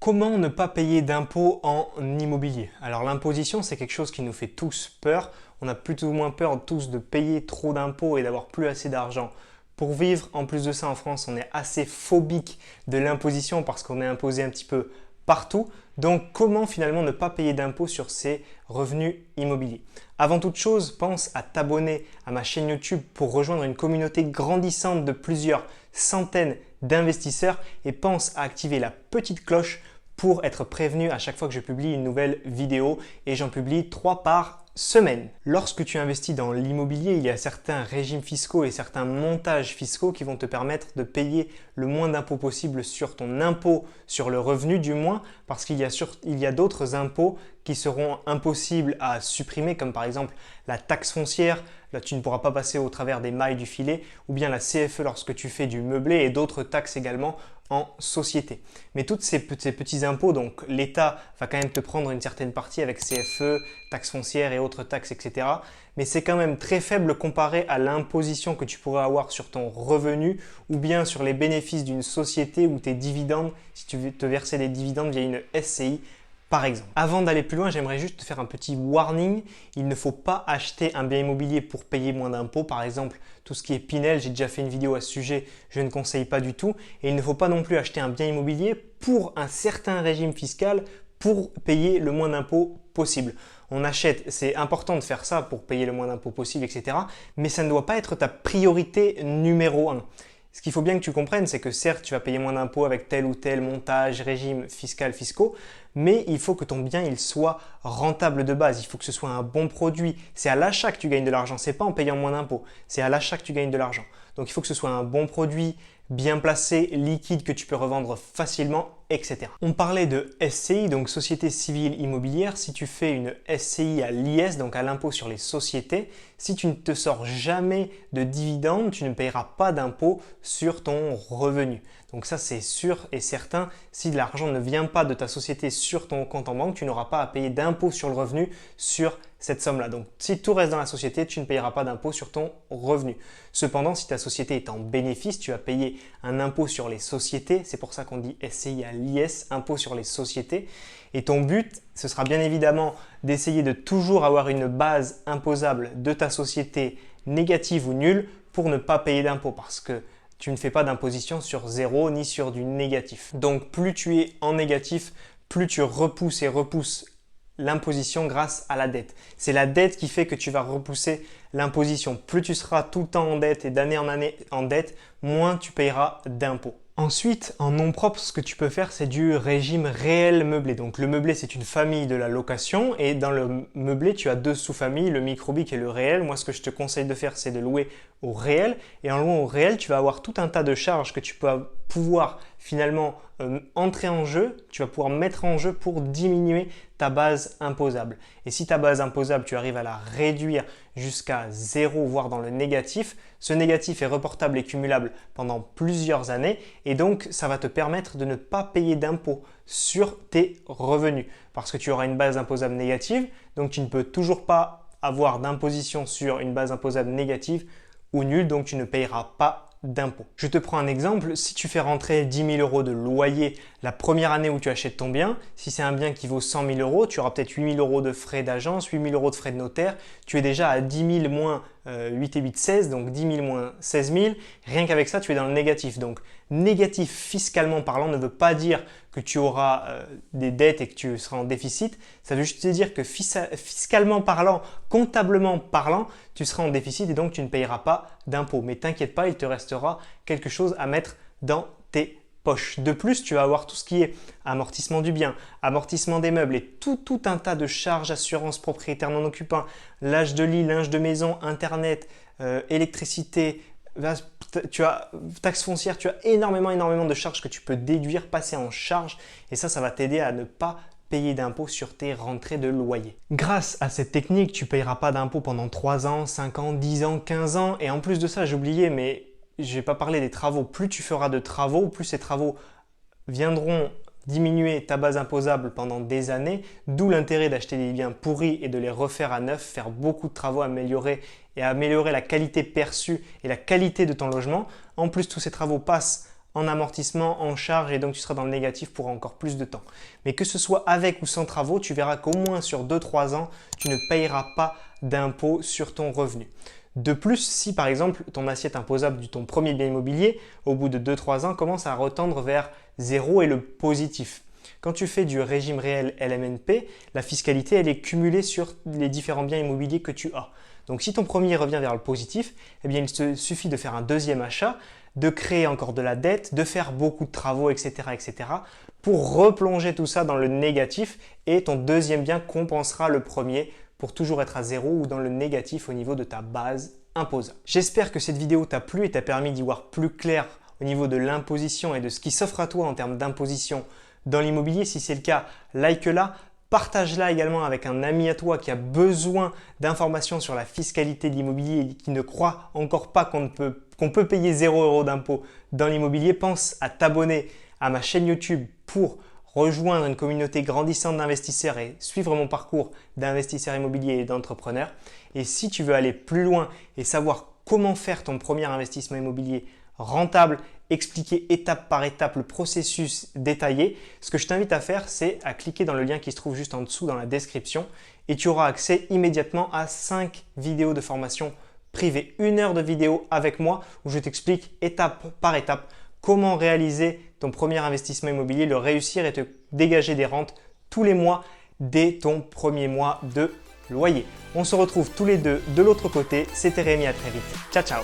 Comment ne pas payer d'impôts en immobilier? Alors l'imposition, c'est quelque chose qui nous fait tous peur. On a plus ou moins peur tous de payer trop d'impôts et d'avoir plus assez d'argent pour vivre. En plus de ça, en France, on est assez phobique de l'imposition parce qu'on est imposé un petit peu partout. Donc comment finalement ne pas payer d'impôts sur ces revenus immobiliers? Avant toute chose, pense à t'abonner à ma chaîne YouTube pour rejoindre une communauté grandissante de plusieurs centaines d'investisseurs et pense à activer la petite cloche pour être prévenu à chaque fois que je publie une nouvelle vidéo et j'en publie 3 par semaine. Lorsque tu investis dans l'immobilier, il y a certains régimes fiscaux et certains montages fiscaux qui vont te permettre de payer le moins d'impôts possible sur ton impôt sur le revenu du moins parce qu'il y a d'autres impôts qui seront impossibles à supprimer comme par exemple la taxe foncière. Là, tu ne pourras pas passer au travers des mailles du filet ou bien la CFE lorsque tu fais du meublé et d'autres taxes également en société. Mais tous ces petits impôts, donc l'État va quand même te prendre une certaine partie avec CFE, taxes foncières et autres taxes, etc. Mais c'est quand même très faible comparé à l'imposition que tu pourrais avoir sur ton revenu ou bien sur les bénéfices d'une société ou tes dividendes, si tu veux te verser des dividendes via une SCI. Par exemple. Avant d'aller plus loin, j'aimerais juste te faire un petit warning. Il ne faut pas acheter un bien immobilier pour payer moins d'impôts. Par exemple, tout ce qui est Pinel, j'ai déjà fait une vidéo à ce sujet, je ne conseille pas du tout. Et il ne faut pas non plus acheter un bien immobilier pour un certain régime fiscal pour payer le moins d'impôts possible. On achète, c'est important de faire ça pour payer le moins d'impôts possible, etc. Mais ça ne doit pas être ta priorité numéro 1. Ce qu'il faut bien que tu comprennes, c'est que certes, tu vas payer moins d'impôts avec tel ou tel montage, régime fiscaux, mais il faut que ton bien il soit rentable de base. Il faut que ce soit un bon produit. C'est à l'achat que tu gagnes de l'argent. C'est pas en payant moins d'impôts. C'est à l'achat que tu gagnes de l'argent. Donc il faut que ce soit un bon produit, bien placé, liquide que tu peux revendre facilement, etc. On parlait de SCI, donc Société Civile Immobilière. Si tu fais une SCI à l'IS, donc à l'impôt sur les sociétés, si tu ne te sors jamais de dividendes, tu ne payeras pas d'impôt sur ton revenu. Donc ça, c'est sûr et certain. Si de l'argent ne vient pas de ta société sur ton compte en banque, tu n'auras pas à payer d'impôt sur le revenu sur cette somme-là. Donc si tout reste dans la société, tu ne payeras pas d'impôt sur ton revenu. Cependant, si ta société est en bénéfice, tu vas payer un impôt sur les sociétés. C'est pour ça qu'on dit SCI à l'IS, impôt sur les sociétés. Et ton but, ce sera bien évidemment d'essayer de toujours avoir une base imposable de ta société négative ou nulle pour ne pas payer d'impôt parce que tu ne fais pas d'imposition sur zéro ni sur du négatif. Donc plus tu es en négatif, plus tu repousses l'imposition grâce à la dette. C'est la dette qui fait que tu vas repousser l'imposition. Plus tu seras tout le temps en dette et d'année en année en dette, moins tu payeras d'impôts. Ensuite, en nom propre, ce que tu peux faire, c'est du régime réel meublé. Donc le meublé, c'est une famille de la location et dans le meublé, tu as 2 sous-familles, le microbique et le réel. Moi, ce que je te conseille de faire, c'est de louer au réel. Et en louant au réel, tu vas avoir tout un tas de charges que tu peux pouvoir finalement entrer en jeu, tu vas pouvoir mettre en jeu pour diminuer ta base imposable. Et si ta base imposable, tu arrives à la réduire jusqu'à 0, voire dans le négatif, ce négatif est reportable et cumulable pendant plusieurs années et donc ça va te permettre de ne pas payer d'impôts sur tes revenus parce que tu auras une base imposable négative, donc tu ne peux toujours pas avoir d'imposition sur une base imposable négative ou nulle, donc tu ne payeras pas d'impôts. Je te prends un exemple, si tu fais rentrer 10 000 euros de loyer la première année où tu achètes ton bien, si c'est un bien qui vaut 100 000 euros, tu auras peut-être 8 000 euros de frais d'agence, 8 000 euros de frais de notaire, tu es déjà à 10 000 moins 8 et 8, 16, donc 10 000 moins 16 000, rien qu'avec ça tu es dans le négatif. Donc négatif fiscalement parlant ne veut pas dire que tu auras des dettes et que tu seras en déficit, ça veut juste dire que fiscalement parlant, comptablement parlant, tu seras en déficit et donc tu ne payeras pas d'impôts. Mais t'inquiète pas, il te restera quelque chose à mettre dans tes poches. De plus, tu vas avoir tout ce qui est amortissement du bien, amortissement des meubles et tout un tas de charges, assurance propriétaire non occupant, l'âge de lit, linge de maison, internet, électricité, tu as taxe foncière, tu as énormément de charges que tu peux déduire, passer en charge et ça va t'aider à ne pas payer d'impôts sur tes rentrées de loyer. Grâce à cette technique, tu ne payeras pas d'impôts pendant 3 ans, 5 ans, 10 ans, 15 ans et en plus de ça, j'ai oublié mais je n'ai pas parlé des travaux. Plus tu feras de travaux, plus ces travaux viendront diminuer ta base imposable pendant des années, d'où l'intérêt d'acheter des biens pourris et de les refaire à neuf, faire beaucoup de travaux, améliorer la qualité perçue et la qualité de ton logement. En plus, tous ces travaux passent en amortissement, en charge et donc tu seras dans le négatif pour encore plus de temps. Mais que ce soit avec ou sans travaux, tu verras qu'au moins sur 2-3 ans, tu ne payeras pas d'impôt sur ton revenu. De plus, si par exemple ton assiette imposable de ton premier bien immobilier, au bout de 2-3 ans, commence à retendre vers 0 et le positif. Quand tu fais du régime réel LMNP, la fiscalité elle est cumulée sur les différents biens immobiliers que tu as. Donc si ton premier revient vers le positif, eh bien il te suffit de faire un deuxième achat, de créer encore de la dette, de faire beaucoup de travaux, etc., pour replonger tout ça dans le négatif et ton deuxième bien compensera le premier pour toujours être à 0 ou dans le négatif au niveau de ta base imposable. J'espère que cette vidéo t'a plu et t'a permis d'y voir plus clair au niveau de l'imposition et de ce qui s'offre à toi en termes d'imposition dans l'immobilier. Si c'est le cas, like-la. Partage-la également avec un ami à toi qui a besoin d'informations sur la fiscalité de l'immobilier et qui ne croit encore pas qu'on peut payer 0 € d'impôt dans l'immobilier. Pense à t'abonner à ma chaîne YouTube pour rejoindre une communauté grandissante d'investisseurs et suivre mon parcours d'investisseur immobilier et d'entrepreneur. Et si tu veux aller plus loin et savoir comment faire ton premier investissement immobilier rentable, expliquer étape par étape le processus détaillé, ce que je t'invite à faire, c'est à cliquer dans le lien qui se trouve juste en dessous dans la description et tu auras accès immédiatement à 5 vidéos de formation privée, 1 heure de vidéo avec moi où je t'explique étape par étape comment réaliser ton premier investissement immobilier, le réussir et te dégager des rentes tous les mois dès ton premier mois de loyer. On se retrouve tous les deux de l'autre côté. C'était Rémi, à très vite. Ciao, ciao!